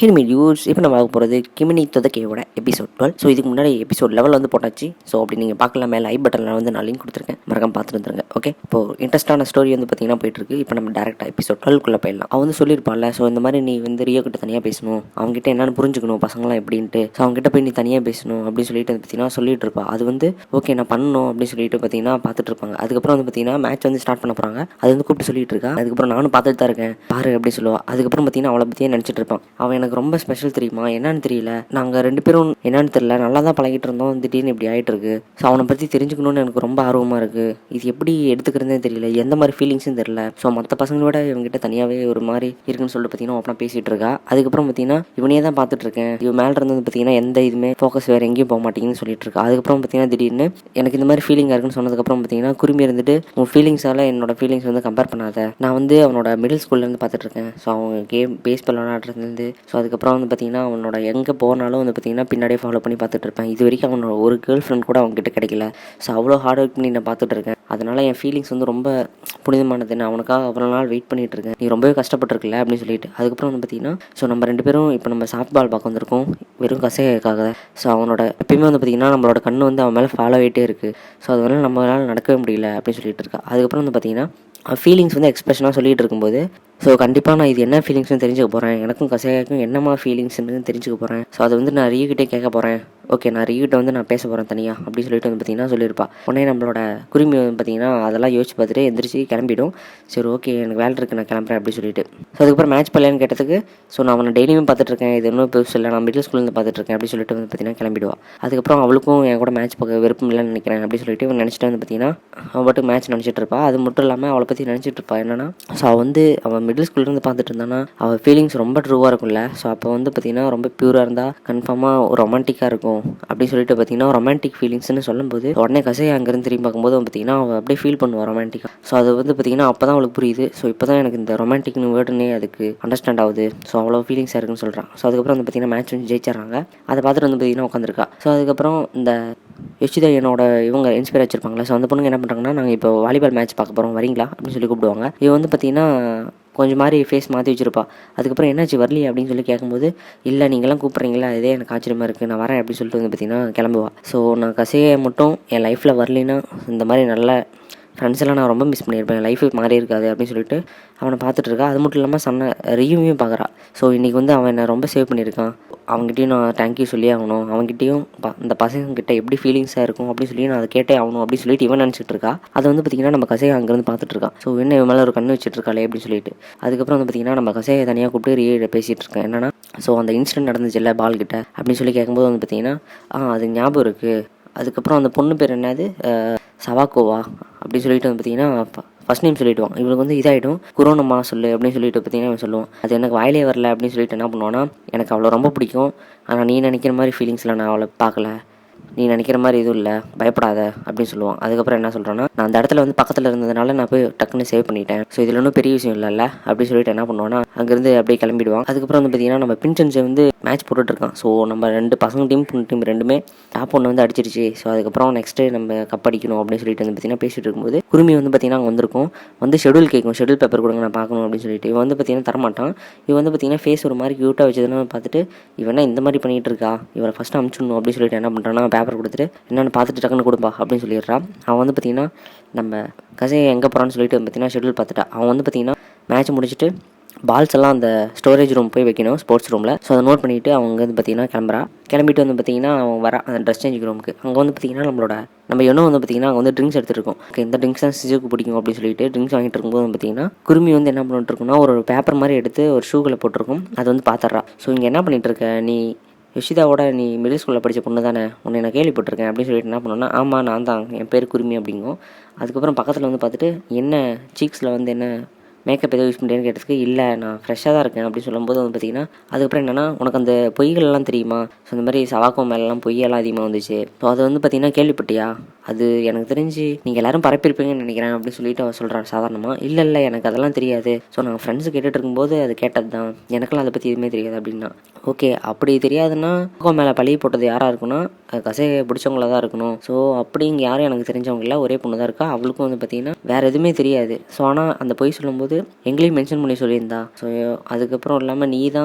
Hilmi use இப்போ நம்ம பார்க்க போகிறது கிமினி தொதக்கேவோட எபிசோட் 12. ஸோ இதுக்கு முன்னாடி எபிசோட் லெவல் வந்து போட்டாச்சு. ஸோ அப்படி நீங்கள் பார்க்கலாம், மேலே ஐ பட்டனில் வந்து நான் லிங்க் கொடுத்துருக்கேன், மறக்காம பார்த்துட்டு வந்துருங்க. ஓகே, இப்போ இன்ட்ரெஸ்டான ஸ்டோரி வந்து பார்த்தீங்கன்னா போயிட்டு இருக்கு. இப்போ நம்ம டேரெக்டாக எபிசோட் 12 போயிடலாம். அவன் வந்து சொல்லியிருப்பாள், ஸோ இந்த மாதிரி நீ வந்து ரியோ கிட்ட தனியாக பேசணும், அவங்ககிட்ட என்னென்னு புரிஞ்சுக்கணும் பசங்களாம் எப்படின்ட்டு. ஸோ அவங்ககிட்ட போய் நீ தனியாக பேசணும் அப்படின்னு சொல்லிட்டு பார்த்தீங்கன்னா சொல்லிட்டு இருப்பா. அது வந்து ஓகே நான் பண்ணணும் அப்படின்னு சொல்லிட்டு பார்த்தீங்கன்னா பார்த்துட்டு இருப்பாங்க. அதுக்கப்புறம் வந்து பார்த்தீங்கன்னா மேட்ச் வந்து ஸ்டார்ட் பண்ண போகிறாங்க. அது வந்து கூப்பிட்டு சொல்லிட்டு இருக்கா. அதுக்கப்புறம் நானும் பார்த்துட்டு தான் இருக்கேன் பாரு அப்படின்னு சொல்லுவா. அதுக்கப்புறம் பார்த்தீங்கன்னா அவளை பற்றியே நினச்சிட்டு இருப்பான். அவன் எனக்கு ரொம்ப ஸ்பெஷல் தெரியுமா, என்னன்னு தெரியல, நாங்கள் 2 பேரும் என்னன்னு தெரியல நல்லா தான் பழகிட்டு இருந்தோம், திடீர்னு இப்படி ஆகிட்டு இருக்கு. ஸோ அவனை பற்றி தெரிஞ்சுக்கணும்னு எனக்கு ரொம்ப ஆர்வமாக இருக்குது. இது எப்படி எடுத்துக்கிறதே தெரியல, எந்த மாதிரி ஃபீலிங்ஸும் தெரியல. ஸோ மற்ற பசங்களோட இவங்ககிட்ட தனியாகவே ஒரு மாதிரி இருக்குன்னு சொல்லிட்டு பார்த்தீங்கன்னா அப்பனா பேசிகிட்டு இருக்கா. அதுக்கப்புறம் பார்த்தீங்கன்னா இவனே தான் பார்த்துட்டு இருக்கேன், இவன் மேலே இருந்து பார்த்தீங்கன்னா எந்த இதுவுமே ஃபோக்கஸ் வேறு எங்கேயும் போக மாட்டேங்குன்னு சொல்லிட்டு இருக்கா. அதுக்கப்புறம் பார்த்தீங்கன்னா திடீர்னு எனக்கு இந்த மாதிரி ஃபீலிங்காக இருக்குன்னு சொன்னதுக்கப்புறம் பார்த்தீங்கன்னா குருமி இருந்துட்டு உன் ஃபீலிங்ஸால் என்னோட ஃபீலிங்ஸ் வந்து கம்பேர் பண்ணாத, நான் வந்து அவனோட மிடில் ஸ்கூல்லேருந்து பார்த்துட்டு இருக்கேன். ஸோ அவங்க பேஸ்பால் விளாட்றதுலேருந்து, ஸோ அதுக்கப்புறம் வந்து பார்த்தீங்கன்னா அவனோட எங்கே போனாலும் வந்து பார்த்தீங்கன்னா பின்னாடியே ஃபாலோ பண்ணி பார்த்துட்டு இருப்பேன். இது வரைக்கும் அவனோட ஒரு கேர்ள் ஃப்ரெண்ட் கூட அவங்ககிட்ட கிடைக்கல. ஸோ அவ்வளோ ஹார்ட் ஒர்க் பண்ணி நான் பார்த்துட்டு இருக்கேன். அதனால் என் ஃபீலிங்ஸ் வந்து ரொம்ப புனிதமானது, நான் அவனுக்காக அவ்வளோ நாள் வெயிட் பண்ணிட்டு இருக்கேன், நீ ரொம்பவே கஷ்டப்பட்டுருக்கல அப்படின்னு சொல்லிட்டு. அதுக்கப்புறம் வந்து பார்த்தீங்கன்னா ஸோ நம்ம 2 பேரும் இப்போ நம்ம சாஃப்ட் பால் பார்க்க வந்திருக்கோம் வெறும் கசைக்காக. ஸோ அவனோட எப்பயுமே வந்து பார்த்தீங்கன்னா நம்மளோட கண்ணு வந்து அவன் மேலே ஃபாலோ ஆகிட்டே இருக்குது. ஸோ அதனால நம்மளால் நடக்கவே முடியல அப்படின்னு சொல்லிட்டு இருக்கா. அதுக்கப்புறம் வந்து பார்த்தீங்கன்னா ஃபீலிங்ஸ் வந்து எக்ஸ்பிரஷனாக சொல்லிகிட்டு இருக்கும்போது ஸோ கண்டிப்பாக நான் இது என்ன ஃபீலிங்ஸ்னு தெரிஞ்சுக்க போகிறேன், எனக்கும் கசையாக்கும் என்னமா ஃபீலிங்ஸ்ன்னு தெரிஞ்சுக்க போகிறேன். ஸோ அதை வந்து நான் ரியூகிட்டே கேட்க போகிறேன். ஓகே நான் ரியூகிட்ட வந்து நான் பேச போகிறேன் தனியாக அப்படின்னு சொல்லிட்டு வந்து பார்த்தீங்கன்னா சொல்லியிருப்பா. உடனே நம்மளோட குருமி வந்து பார்த்தீங்கன்னா அதெல்லாம் யோசிச்சு பார்த்துட்டு எந்திரிச்சு கிளம்பிடும். சரி ஓகே எனக்கு வேலை இருக்குது நான் கிளம்புறேன் அப்படின்னு சொல்லிட்டு. ஸோ அதுக்கப்புறம் மேட்ச் பண்ணலான்னு கேட்டதுக்கு ஸோ நான் அவனை டெய்லியுமே பார்த்துட்ருக்கேன், இது இன்னும் பெருசு இல்லை, நான் மிடில் ஸ்கூல்லேருந்து பார்த்துட்ருக்கேன் அப்படின்னு சொல்லிட்டு வந்து பார்த்தீங்கன்னா கிளம்பிடுவா. அதுக்கப்புறம் அவளுக்கும் என் கூட மேட்ச் பார்க்க விருப்பம் இல்லைன்னு நினைக்கிறேன் அப்படின்னு சொல்லிட்டு இவன் நினச்சிட்டு வந்து பார்த்தீங்கன்னா அவன் பாட்டுக்கு மேட்ச் நினச்சிட்டு இருப்பா. அது மட்டும் இல்லாமல் அவளை பற்றி நினச்சிட்டு இருப்பா என்னன்னா, ஸோ அவள் வந்து அவன் மிடில் ஸ்கூல்லேருந்து பார்த்துட்டு இருந்தானா அவள் ஃபீலிங்ஸ் ரொம்ப ட்ரூவாக இருக்கும்ல. ஸோ அப்போ வந்து பார்த்தீங்கன்னா ரொம்ப பியூராக இருந்தால் கன்ஃபார்மாக ஒரு ரொமான்டிக்காக இருக்கும் அப்படின்னு சொல்லிட்டு பார்த்தீங்கன்னா ரொமான்டிக் ஃபீலிங்ஸ்னு சொல்லும்போது உடனே கசையை அங்கேருந்து திரும்பி பார்க்கும்போது பார்த்தீங்கன்னா அவள் அப்படியே ஃபீல் பண்ணுவாள் ரொமான்டிக்காக. ஸோ அது வந்து பார்த்தீங்கன்னா அப்போ தான் அவளுக்கு புரியுது. ஸோ இப்போ தான் எனக்கு இந்த ரொமான்டிக்னு வேர்டுனே அதுக்கு அண்டர்ஸ்டாண்ட் ஆகுது. ஸோ அவ்வளோ ஃபீலிங்ஸாக இருக்குன்னு சொல்கிறான். ஸோ அதுக்கப்புறம் வந்து பார்த்தீங்கன்னா மேட்ச் வந்து ஜெயிச்சிடறாங்க. அதை பார்த்துட்டு வந்து பார்த்தீங்கன்னா உட்காந்துருக்கா. ஸோ அதுக்கப்புறம் இந்த யோசிதா என்னோட இவங்க இன்ஸ்பயர் வச்சிருப்பாங்களா. ஸோ அந்த பொண்ணுங்க என்ன பண்ணுறாங்கன்னா, நாங்கள் இப்போ வாலிபால் மேட்ச் பார்க்க போகிறோம் வரீங்களா அப்படின்னு சொல்லி கூப்பிடுவாங்க. இவன் வந்து பார்த்தீங்கன்னா கொஞ்சம் மாதிரி ஃபேஸ் மாற்றி வச்சுருப்பா. அதுக்கப்புறம் என்னாச்சு வரலையே அப்படின்னு சொல்லி கேட்கும்போது இல்லை நீங்களாம் கூப்பிட்றீங்களா, இதே எனக்கு ஆச்சரியமாக இருக்குது, நான் வரேன் அப்படின்னு சொல்லிட்டு வந்து பார்த்தீங்கன்னா கிளம்புவா. ஸோ நான் கசையை மட்டும் என் லைஃப்பில் வரலைன்னா இந்த மாதிரி நல்ல ஃப்ரெண்ட்ஸ் எல்லாம் நான் ரொம்ப மிஸ் பண்ணியிருப்பேன், என் லைஃபு மாறி இருக்காது அப்படின்னு சொல்லிட்டு அவனை பார்த்துட்டு இருக்கா. அது மட்டும் இல்லாமல் ரியூவையும் பார்க்குறா. ஸோ இன்றைக்கி வந்து அவன் என்னை ரொம்ப சேவ் பண்ணியிருக்கான், அவங்ககிட்டையும் நான் தேங்க்யூ சொல்லி ஆகணும், அவங்ககிட்டையும் இந்த பசங்கக்கிட்ட எப்படி ஃபீலிங்ஸாக இருக்கும் அப்படின்னு சொல்லி நான் அதை கேட்டே ஆகணும் அப்படின்னு சொல்லிட்டு இவன் நினச்சிட்டு இருக்கா. அதை வந்து பார்த்திங்கன்னா நம்ம கசையை அங்கேருந்து பார்த்துட்டு இருக்கா. ஸோ என்ன இவன் மேலே ஒரு கண்ணு வச்சுட்டு இருக்காளே அப்படின்னு சொல்லிட்டு. அதுக்கப்புறம் வந்து பார்த்திங்கன்னா நம்ம கசையை தனியாக கூப்பிட்டு ரியோட பேசிகிட்டு இருக்கேன். என்னன்னா ஸோ அந்த இன்சிடென்ட் நடந்துச்சு இல்லை பால் கிட்ட அப்படின்னு சொல்லி கேட்கும்போது வந்து பார்த்திங்கன்னா அது ஞாபகம் இருக்குது. அதுக்கப்புறம் அந்த பொண்ணு பேர் என்னது சவாக்கோவா அப்படின்னு சொல்லிட்டு வந்து பார்த்திங்கன்னா ஃபஸ்ட் நேம் சொல்லிவிடுவான். இவனுக்கு வந்து இதாகிடும், குரோனம்மா சொல்லு அப்படின்னு சொல்லிட்டு பார்த்தீங்கன்னா அவன் சொல்லுவான். அது எனக்கு வாயிலே வரல அப்படின்னு சொல்லிட்டு என்ன பண்ணுவான்னா, எனக்கு அவ்வளோ ரொம்ப பிடிக்கும், ஆனால் நீ நினைக்கிற மாதிரி ஃபீலிங்ஸில் நான் அவளை பார்க்கல, நீ நினைக்கிற மாதிரி எதுவும் இல்லை, பயப்படாத அப்படின்னு சொல்லுவான். அதுக்கப்புறம் என்ன சொல்கிறான்னா, நான் அந்த இடத்துல வந்து பக்கத்தில் இருந்ததுனால நான் போய் டக்குன்னு சேவ் பண்ணிட்டேன், ஸோ இதில் ஒன்றும் பெரிய விஷயம் இல்லைல்ல அப்படின்னு சொல்லிட்டு என்ன பண்ணுவான்னா அங்கேருந்து அப்படியே கிளம்பிடுவான். அதுக்கப்புறம் வந்து பார்த்தீங்கன்னா நம்ம பின்சன்ஸை வந்து மேட்ச் போட்டுட்ருக்கான். ஸோ நம்ம 2 பசங்க டீம் ரெண்டுமே டாப் 1 வந்து அடிச்சிருச்சு. ஸோ அதுக்கப்புறம் நெக்ஸ்ட்டு நம்ம கப் அடிக்கணும் அப்படின்னு சொல்லிட்டு வந்து பார்த்தீங்கன்னா பேசிகிட்டு இருக்கும்போது குருமி வந்து பார்த்தீங்கன்னா அங்கே வந்திருக்கும். வந்து ஷெடியூல் கேட்கும், ஷெடியூல் பேப்பர் கொடுங்க நான் பார்க்கணும் அப்படின்னு சொல்லிட்டு. இவன் வந்து பார்த்தீங்கன்னா தரமாட்டான். இவன் வந்து பார்த்தீங்கன்னா ஃபேஸ் ஒரு மாதிரி க்யூட்டாக வச்சதுன்னு பார்த்துட்டு இவனா இந்த மாதிரி பண்ணிகிட்டு இருக்கா, இவரை ஃபஸ்ட்டு அனுப்பிச்சிடணும் அப்படின்னு சொல்லிட்டு என்ன பண்ணுறான்னா பேப்பர் கொடுத்துட்டு என்னென்னு பார்த்துட்டு டக்குன்னு கொடுப்பா அப்படின்னு சொல்லிடுறான். அவன் வந்து பார்த்தீங்கன்னா நம்ம கசையை எங்கே போகிறான்னு சொல்லிட்டு பார்த்தீங்கன்னா ஷெடியூல் பார்த்துட்டா. அவன் வந்து பார்த்தீங்கன்னா மேட்ச் முடிச்சுட்டு பால்ஸ் எல்லாம் அந்த ஸ்டோரேஜ் ரூம் போய் வைக்கணும், ஸ்போர்ட்ஸ் ரூமில். ஸோ அதை நோட் பண்ணிவிட்டு அவங்க வந்து பார்த்தீங்கன்னா கிளம்பிட்டு வந்து பார்த்தீங்கன்னா அவன் வர அந்த ட்ரெஸ் சேஞ்சிங் ரூமுக்கு. அங்கே வந்து பார்த்தீங்கன்னா நம்ம இன்னும் வந்து பார்த்தீங்கன்னா அங்கே வந்து ட்ரிங்க்ஸ் எடுத்துருக்கோம். இந்த ட்ரிங்க்ஸ் தான் சிஜுக்கு பிடிக்கும் அப்படின்னு சொல்லிட்டு ட்ரிங்க்ஸ் வாங்கிட்டு இருக்கும்போது வந்து பார்த்தீங்கன்னா குருமி வந்து என்ன பண்ணிட்டு இருக்குன்னா ஒரு பேப்பர் மாதிரி எடுத்து ஒரு ஷூக்களை போட்டிருக்கும், அதை வந்து பார்த்துட்றா. ஸோ இங்கே என்ன பண்ணிகிட்டு இருக்க நீ, யோஷிதாவோட நீ மிடில் ஸ்கூலில் படித்த பொண்ணு தானே, உன்னை நான் கேள்விப்பட்டிருக்கேன் அப்படின்னு சொல்லிட்டு என்ன பண்ணோன்னா, ஆமாம் நான் தான், என் பேர் குருமி அப்படிங்கும். அதுக்கப்புறம் பக்கத்தில் வந்து பார்த்துட்டு என்ன சீக்ஸில் வந்து என்ன மேக்கப் எதுவும் யூஸ் பண்ணுறேன்னு கேட்டதுக்கு இல்லை நான் ஃப்ரெஷ்ஷாக தான் இருக்கேன் அப்படின்னு சொல்லும்போது வந்து பார்த்திங்கன்னா அதுக்கப்புறம் என்னென்னா உனக்கு அந்த பொய்கள்லாம் தெரியுமா, ஸோ இந்த மாதிரி சவாக்கோ மேலெலாம் பொய்யெல்லாம் அதிகமாக வந்துச்சு, ஸோ அது வந்து பார்த்திங்கன்னா கேள்விப்பட்டியா, அது எனக்கு தெரிஞ்சு நீங்கள் எல்லோரும் பரப்பியிருப்பீங்கன்னு நினைக்கிறேன் அப்படின்னு சொல்லிட்டு அவன் சொல்கிறான் சாதாரணமாக. இல்லை எனக்கு அதெல்லாம் தெரியாது, ஸோ நான் ஃப்ரெண்ட்ஸு கேட்டுட்டு இருக்கும்போது அது கேட்டது தான், எனக்கெல்லாம் அதை பற்றி எதுவுமே தெரியாது அப்படின்னா. ஓகே அப்படி தெரியாதுன்னா மேலே பழி போட்டது யாராக இருக்குன்னா கசையை பிடிச்சவங்கள தான் இருக்கணும். ஸோ அப்படி இங்கே யாரும் எனக்கு தெரிஞ்சவங்க இல்லை, ஒரே பொண்ணு தான் இருக்கா, அவளுக்கும் வந்து பார்த்திங்கன்னா வேறு எதுவுமே தெரியாது. ஸோ ஆனால் அந்த பொய் சொல்லும்போது எங்களையும் மென்ஷன் பண்ணி சொல்லியிருந்தா. ஸோ அதுக்கப்புறம் இல்லாமல்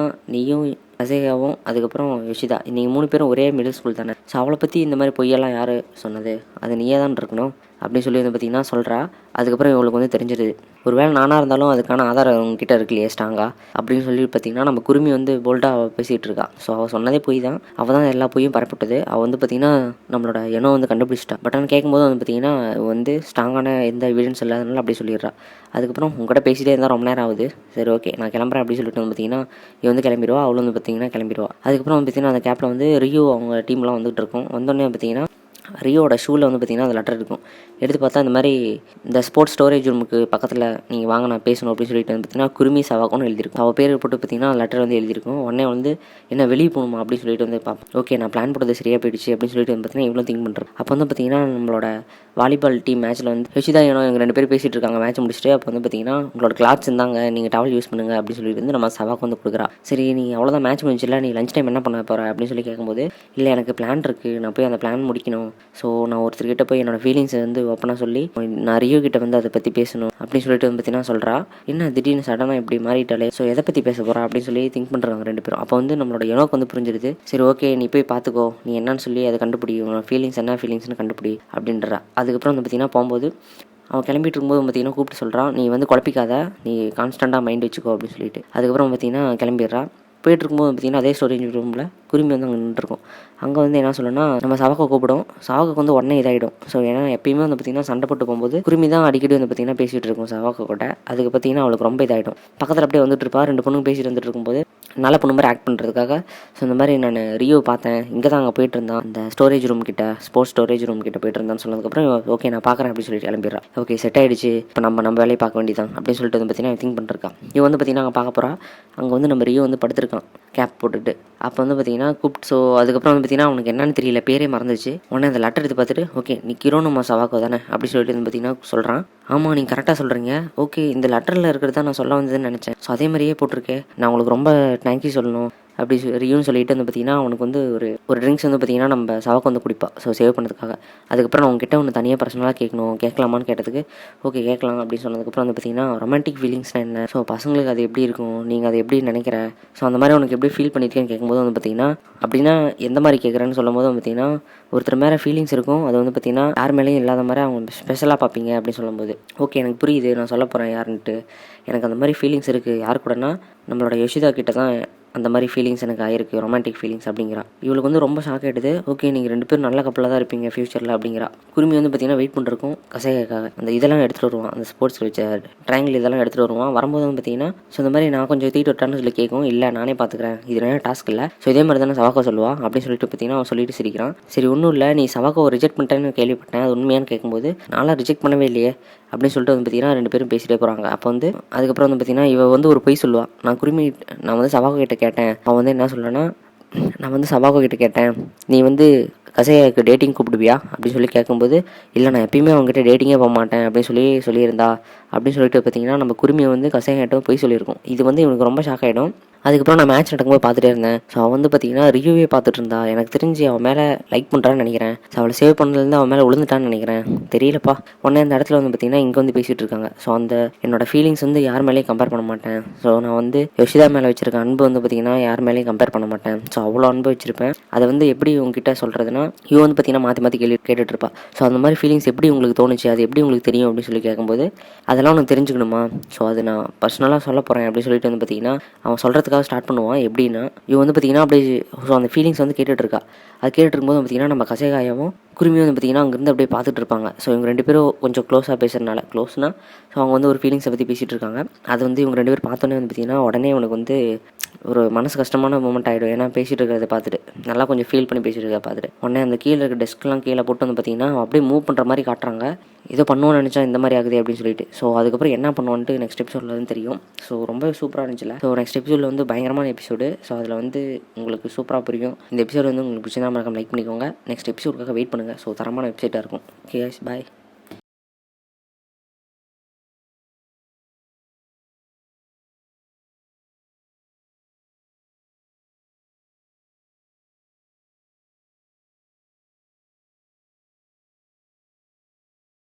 நீயும் கசேகாவும் அதுக்கப்புறம் யோஷிதா, நீங்கள் 3 பேரும் ஒரே மிடில் ஸ்கூல் தானே, ஸோ அவளை பற்றி இந்த மாதிரி பொய்யெல்லாம் யார் சொன்னது, அது நீயே தான் இருக்கணும் அப்படின்னு சொல்லி வந்து பார்த்திங்கன்னா சொல்கிறா. அதுக்கப்புறம் இவங்களுக்கு வந்து தெரிஞ்சிடுது, ஒரு வேளை நானாக இருந்தாலும் அதுக்கான ஆதாரம் உங்ககிட்ட இருக்கு இல்லையே ஸ்ட்ராங்கா அப்படின்னு சொல்லி பார்த்திங்கன்னா நம்ம குருமி வந்து போல்டாக பேசிகிட்டு இருக்கா. ஸோ அவள் சொன்னதே பொய் தான், அவள் தான் எல்லா பொய்யும் பரப்பிட்டது. அவள் வந்து பார்த்திங்கன்னா நம்மளோட இனம் வந்து கண்டுபிடிச்சிட்டா. பட் ஆனால் கேட்கும்போது வந்து பார்த்திங்கன்னா வந்து ஸ்ட்ராங்கான எந்த எவிடன்ஸ் இல்லாதனால அப்படி சொல்லிடுறா. அதுக்கப்புறம் உங்கள்கிட்ட பேசிகிட்டே இருந்தால் ரொம்ப நேரம் ஆகுது, சரி ஓகே நான் கிளம்புறேன் அப்படின்னு சொல்லிட்டு வந்து பார்த்திங்கன்னா இவன் வந்து கிளம்பிடுவா. அவளும் வந்து பார்த்திங்கன்னா கிளம்பிடுவா. அதுக்கப்புறம் வந்து பார்த்திங்கன்னா அந்த கேப்பில் வந்து ரியோ அவங்க டீம்லாம் வந்துகிட்டு இருக்கும். வந்தோடனே பார்த்திங்கன்னா ரியோட ஷூவில் வந்து பார்த்திங்கன்னா அந்த லெட்டர் இருக்கும். எடுத்து பார்த்தா இந்த மாதிரி இந்த ஸ்போர்ட்ஸ் ஸ்டோரேஜ் ரூமுக்கு பக்கத்தில் நீங்கள் வாங்க நான் பேசணும் அப்படின்னு சொல்லிட்டு வந்து பார்த்திங்கன்னா குருமி சவாக்கோன்னு எழுதியிருக்கும். அவள் பேர் போட்டு பார்த்திங்கன்னா லெட்டர் வந்து எழுதியிருக்கும். உடனே வந்து என்ன வெளியே போகணுமா அப்படின்னு சொல்லிட்டு வந்து பார்ப்போம். ஓகே நான் பிளான் போட்டது சரியாக போயிடுச்சு அப்படின்னு சொல்லிட்டு வந்து பார்த்திங்கன்னா இவ்வளோ திங்க் பண்ணுறேன். அப்போ வந்து பார்த்திங்கன்னா நம்மளோட வாலிபால் டீம் மேட்ச்சில் வந்து யோஷிதா ஏனோ எங்கள் 2 பேர் பேசிகிட்டு இருக்காங்க மேட்ச் முடிச்சுட்டு. அப்போ வந்து பார்த்திங்கன்னா உங்களோட கிளாத்ஸ் இருந்தாங்க, நீங்கள் டவல் யூஸ் பண்ணுங்கள் அப்படின்னு சொல்லிட்டு வந்து நம்ம சவாக்கு வந்து கொடுக்குறா. சரி நீ அவ்வளோதான் மேட்ச் முடிஞ்சில்ல, நீ லஞ்ச் டைம் என்ன பண்ண போகிற அப்படின்னு சொல்லி கேட்கும்போது, இல்லை எனக்கு பிளான் இருக்குது, நான் போய் அந்த பிளான் முடிக்கணும். ஸோ நான் ஒருத்தர்கிட்ட போய் என்னோடய ஃபீலிங்ஸை வந்து ஓப்பனாக சொல்லி நான் ரியோ கிட்ட வந்து அதை பற்றி பேசணும் அப்படின்னு சொல்லிட்டு வந்து பார்த்தீங்கன்னா சொல்கிறா. என்ன திடீர்னு சடனாக இப்படி மாறிட்டாலே, ஸோ எதை பற்றி பேச போகிறா அப்படின்னு சொல்லி திங்க் பண்ணுறாங்க 2 பேரும். அப்போ வந்து நம்மளோட யோனோக்கு வந்து புரிஞ்சிருது. சரி ஓகே நீ போய் பார்த்துக்கோ, நீ என்னன்னு சொல்லி அதை கண்டுபிடி, உன்னோட ஃபீலிங்ஸ் என்ன ஃபீலிங்ஸ்னு கண்டுபிடி அப்படின்றா. அதுக்கப்புறம் வந்து பார்த்திங்கன்னா போகும்போது அவன் கிளம்பிட்டு இருக்கும்போது பார்த்திங்கன்னா கூப்பிட்டு சொல்கிறான், நீ வந்து குழப்பிக்காத, நீ கான்ஸ்டண்ட்டாக மைண்ட் வச்சுக்கோ அப்படின்னு சொல்லிட்டு. அதுக்கப்புறம் பார்த்திங்கன்னா கிளம்பிடுறா. போயிட்டு இருக்கும்போது பார்த்திங்கன்னா அதே ஸ்டோரேஜ் ரூமில் குருமி வந்து அங்கே நின்றுருக்கும். அங்கே வந்து என்ன சொல்லணும்னா நம்ம சவாக்கை கூப்பிடும். சவாக்கு வந்து உடனே இதாகிடும். ஸோ ஏன்னா எப்பயுமே வந்து பார்த்திங்கன்னா சண்டை போட்டு போகும்போது குருமி தான் அடிக்கடி வந்து பார்த்திங்கன்னா பேசிகிட்டு இருக்கும் சவாக்கு கூட. அதுக்கு பார்த்திங்கன்னா அவளுக்கு ரொம்ப இதாகிடும். பக்கத்தில் அப்படியே வந்துட்டு இருப்பா. 2 பொண்ணுங்க பேசிட்டு வந்துட்டு இருக்கும்போது நல்ல பொண்ணு மாதிரி ஆக்ட் பண்ணுறதுக்காக ஸோ இந்த மாதிரி நான் ரியோ பார்த்தேன், இங்கே தான் அங்கே போயிட்டு இருந்தான், அந்த ஸ்டோரேஜ் ரூம் கிட்ட, ஸ்போர்ட்ஸ் ஸ்டோரேஜ் ரூம் கிட்ட போயிட்டு இருந்தான்னு சொன்னதுக்கப்புறம் ஓகே நான் பார்க்குறேன் அப்படின்னு சொல்லிட்டு கிளம்பிடுறா. ஓகே செட் ஆகிடுச்சு, இப்போ நம்ம வேலையை பார்க்க வேண்டியதான் அப்படின்னு சொல்லிட்டு வந்து பார்த்திங்கன்னா திங்க் பண்ணிருக்கா. இவன் வந்து பார்த்திங்கன்னா அங்கே பார்க்க போகிறா. அங்கே வந்து நம்ம ரியோ வந்து படுத்திருக்கான் கேப் போட்டுட்டு. அப்போ வந்து பார்த்திங்கன்னா கூப்பிட்டு ஸோ அதுக்கப்புறம் வந்து பார்த்திங்கன்னா அவனுக்கு என்னன்னு தெரியல, பேரே மறந்துச்சு. உடனே அந்த லெட்டர் எடுத்து பார்த்துட்டு ஓகே நீ கிரோனோமா சவாக்கோ தானே அப்படின்னு சொல்லிட்டு வந்து பார்த்திங்கன்னா சொல்கிறான். ஆமாம் நீங்கள் கரெக்டாக சொல்கிறீங்க, ஓகே இந்த லெட்டரில் இருக்கிறது தான் நான் சொல்ல வந்ததுன்னு நினச்சேன், ஸோ அதே மாதிரியே போட்டிருக்கேன், நான் உங்களுக்கு ரொம்ப தேங்க்யூ சொல்லணும் அப்படி ரியூன்னு சொல்லிட்டு வந்து பார்த்திங்கன்னா அவனுக்கு வந்து ஒரு ட்ரிங்க்ஸ் வந்து பார்த்திங்கன்னா நம்ம சவாக்கு வந்து குடிப்பா ஸோ சேவ் பண்ணுறதுக்காக. அதுக்கப்புறம் நான் உங்ககிட்ட ஒன்று தனியாக பர்சனலாக கேட்கணும், கேட்கலாமான்னு கேட்டதுக்கு ஓகே கேட்கலாம் அப்படின்னு சொன்னதுக்கப்புறம் வந்து பார்த்திங்கன்னா ரொமான்டிக் ஃபீலிங்ஸ்னால் என்ன, ஸோ பசங்களுக்கு அது எப்படி இருக்கும், நீங்கள் அதை எப்படி நினைக்கிற, ஸோ அந்த மாதிரி உனக்கு எப்படி ஃபீல் பண்ணியிருக்கேன்னு கேட்கும்போது வந்து பார்த்திங்கன்னா அப்படின்னா எந்த மாதிரி கேட்குறேன்னு சொல்லும் போது வந்து பார்த்திங்கன்னா ஒருத்தர் மேலே ஃபீலிங்ஸ் இருக்கும், அது வந்து பார்த்திங்கன்னா யார் மேலேயும் இல்லாத மாதிரி அவங்க ஸ்பெஷலாக பார்ப்பீங்க அப்படின்னு சொல்லும்போது ஓகே எனக்கு புரியுது, நான் சொல்ல போகிறேன் யாருன்ட்டு, எனக்கு அந்த மாதிரி ஃபீலிங்ஸ் இருக்குது. யார் கூடனா நம்மளோட யோஷிதா கிட்ட தான் அந்த மாதிரி ஃபீலிங்ஸ் எனக்கு ஆயிருக்கு, ரொமான்டிக் ஃபீலிங்ஸ் அப்படிங்கிறா. இவளுக்கு வந்து ரொம்ப ஷாக் ஆகிடுது. ஓகே நீங்கள் 2 பேரும் நல்ல கப்பலாக தான் இருப்பீங்க ஃபியூச்சரில் அப்படிங்கிறா. குருமி வந்து பார்த்திங்கன்னா வெயிட் பண்ணிருக்கும் கசைக்காக. அந்த இதெல்லாம் எடுத்துகிட்டு வருவான், அந்த ஸ்போர்ட்ஸ் வச்ச ட்ரையாங்கிள் இதெல்லாம் எடுத்துகிட்டு வருவான். வரும்போது வந்து பார்த்திங்கன்னா ஸோ இந்த மாதிரி நான் கொஞ்சம் தீட்டு விட்டான்னு சொல்லி கேட்கும். இல்லை நானே பார்த்துக்கிறேன், இது என்ன டாஸ்க் இல்லை, ஸோ இதே மாதிரி தானே சவாக்கோ சொல்லுவா அப்படின்னு சொல்லிட்டு பார்த்திங்கன்னா அவன் சொல்லிட்டு சிரிக்கிறான். சரி ஒன்றும் இல்லை, நீ சவாக்கோ ரிஜெக்ட் பண்ணிட்டேன்னு கேள்விப்பட்டேன், அது உண்மையானு கேட்கும்போது நான்லாம் ரிஜெக்ட் பண்ணவே இல்லையே அப்படின்னு சொல்லிட்டு வந்து பார்த்திங்கன்னா 2 பேரும் பேசிகிட்டே போகிறாங்க. அப்போ வந்து அதுக்கப்புறம் வந்து பார்த்திங்கன்னா இவ வந்து ஒரு பொய் சொல்லுவாள். நான் வந்து சவாக்கோ கிட்ட கேட்டேன், அவன் வந்து என்ன சொல்கிறேன்னா நான் வந்து சவாக்கோ கிட்ட கேட்டேன், நீ வந்து கசையாக்கு டேட்டிங் கூப்பிடுவியா அப்படின்னு சொல்லி கேட்கும்போது இல்லை நான் எப்பயுமே அவங்ககிட்ட டேட்டிங்கே போக மாட்டேன் அப்படின்னு சொல்லியிருந்தா அப்படின்னு சொல்லிட்டு பார்த்திங்கன்னா நம்ம குருமியை வந்து கசையாகிட்ட போய் சொல்லியிருக்கோம். இது வந்து இவனுக்கு ரொம்ப ஷாக் ஆகிடும். அதுக்கப்புறம் நான் மேட்ச் நடக்கும்போது பார்த்துட்டே இருந்தேன். ஸோ அவன் வந்து பார்த்திங்கன்னா ரிவ்யூவே பார்த்துட்டு இருந்தா. எனக்கு தெரிஞ்சு அவன் மேலே லைக் பண்ணுறான்னு நினைக்கிறேன். ஸோ அவளை சேவ் பண்ணதுலேருந்து அவன் மேலே விழுந்துட்டான்னு நினைக்கிறேன், தெரியலப்பா. உடனே அந்த இடத்துல வந்து பார்த்திங்கன்னா இங்கே வந்து பேசிகிட்டு இருக்காங்க. ஸோ அந்த என்னோடய ஃபீலிங்ஸ் வந்து யார் மேலேயும் கம்பேர் பண்ண மாட்டேன். ஸோ நான் வந்து யோஷிதா மேலே வச்சிருக்க அன்பு வந்து பார்த்திங்கன்னா யார் மேலேயும் கம்பேர் பண்ண மாட்டேன். ஸோ அவ்வளோ அன்பு வச்சிருப்பேன். அதை வந்து எப்படி உங்ககிட்ட சொல்கிறதுனா இவன் வந்து பார்த்திங்கன்னா மாற்றி கேட்டுட்டு இருப்பா. ஸோ அந்த மாதிரி ஃபீலிங்ஸ் எப்படி உங்களுக்கு தோணுச்சு, அது எப்படி உங்களுக்கு தெரியும் அப்படின்னு சொல்லி கேட்கும்போது அதெல்லாம் உனக்கு தெரிஞ்சுக்கணுமா, ஸோ அது நான் பர்சனலாக சொல்ல போகிறேன் அப்படின்னு சொல்லிட்டு வந்து பார்த்திங்கன்னா அவன் சொல்கிறதுக்காக ஸ்டார்ட் பண்ணுவான். எப்படின்னா இவன் வந்து பார்த்திங்கன்னா அப்படியே ஸோ அந்த ஃபீலிங்ஸ் வந்து கேட்டுட்டு இருக்கா. அது கேட்டுட்டு இருக்கும்போது பார்த்திங்கன்னா நம்ம கசைகாயாவும் குருமியும் வந்து பார்த்திங்கன்னா அங்கேருந்து அப்படியே பார்த்துட்டு இருப்பாங்க. ஸோ இவங்க 2 பேரும் கொஞ்சம் க்ளோஸாக பேசுகிறதுனால க்ளோஸ்னால் ஸோ அவங்க வந்து ஒரு ஃபீலிங்ஸை பற்றி பேசிகிட்டு இருக்காங்க. அது வந்து இவங்க 2 பேர் பார்த்தோன்னே வந்து பார்த்திங்கன்னா உடனே உனக்கு வந்து ஒரு மனசு கஷ்டமான மூமெண்ட் ஆகிடும். ஏன்னா பேசிகிட்டு இருக்கிறத பார்த்துட்டு நல்லா கொஞ்சம் ஃபீல் பண்ணி பேசிகிட்டு இருக்கிறத பார்த்துட்டு உடனே அந்த கீழே இருக்க டெஸ்க்லாம் கீழே போட்டு வந்து பார்த்திங்கன்னா அப்படியே மூவ் பண்ணுற மாதிரி காட்டுறாங்க. ஏதோ பண்ணுவோன்னு நினச்சா இந்த மாதிரி ஆகுது அப்படின்னு சொல்லிட்டு. ஸோ அதுக்கப்புறம் என்ன பண்ணுவான்ட்டு நெக்ஸ்ட் எபிசோடில் வந்து தெரியும். ஸோ ரொம்ப சூப்பராக இருந்துச்சுல. ஸோ நெக்ஸ்ட் எபிசோடில் வந்து பயங்கரமான எபிசோடு. ஸோ அதில் வந்து உங்களுக்கு சூப்பராக புரியும். இந்த எபிசோடு வந்து உங்களுக்கு பிடிச்சிருந்தா மறக்காம லைக் பண்ணிக்கோங்க. நெக்ஸ்ட் எபிசோடுக்காக வெயிட் பண்ணுங்கள். ஸோ தரமான வெப்சைட்டாக இருக்கும். Okay bye.